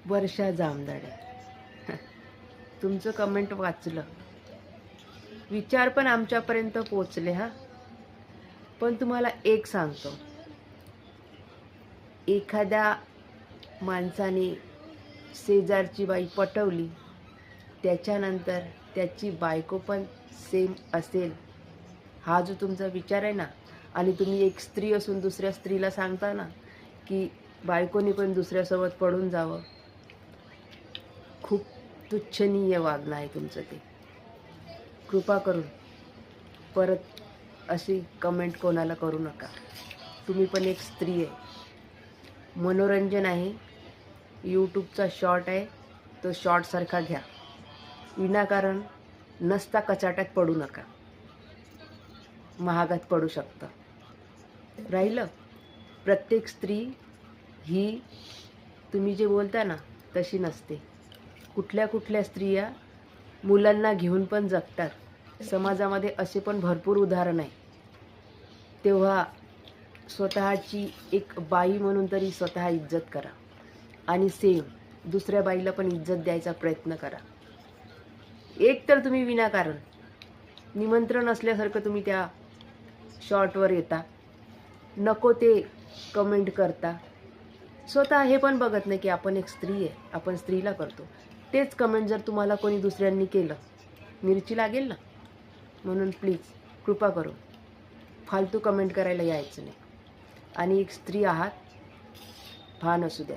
वर्षा जामदाडे, तुमचं कमेंट वाचलं, विचार पण आमच्यापर्यंत पोचले हा. पण तुम्हाला एक सांगतो, एखाद्या माणसाने शेजारची बाई पटवली, त्याच्यानंतर त्याची बायको पण सेम असेल, हा जो तुमचा विचार आहे ना, आणि तुम्ही एक स्त्री असून दुसऱ्या स्त्रीला सांगता ना की बायकोनी पण दुसऱ्यासोबत पडून जावं, खूप तुच्छनीय वागणं आहे तुमचं ते. कृपा करून परत अशी कमेंट कोणाला करू नका. तुम्ही पण एक स्त्री आहे, मनोरंजन आहे, यूट्यूबचा शॉर्ट आहे, तो शॉर्टसारखा घ्या. विनाकारण नसता कचाट्यात पडू नका, महागात पडू शकता. राहिलं, प्रत्येक स्त्री ही तुम्ही जे बोलता ना तशी नसते. कुठल्या कुठल्या स्त्रिया मुलांना घेऊन पण जगतात, समाजामध्ये असे पण भरपूर उदाहरण आहे. तेव्हा स्वतःची एक बाई म्हणून तरी स्वतः इज्जत करा, आणि सेम दुसऱ्या बाईला पण इज्जत द्यायचा प्रयत्न करा. एक तर तुम्ही विनाकारण निमंत्रण असल्यासारखं तुम्ही त्या शॉर्टवर येता, नको ते कमेंट करता, स्वतः हे पण बघत नाही की आपण एक स्त्री आहे, आपण स्त्रीला करतो. तेच कमेंट जर तुम्हाला कोणी दुसऱ्यांनी केलं, मिरची लागेल ना. म्हणून प्लीज कृपा करून फालतू कमेंट करायला यायचं नाही. आणि एक स्त्री आहात, भान असू द्या.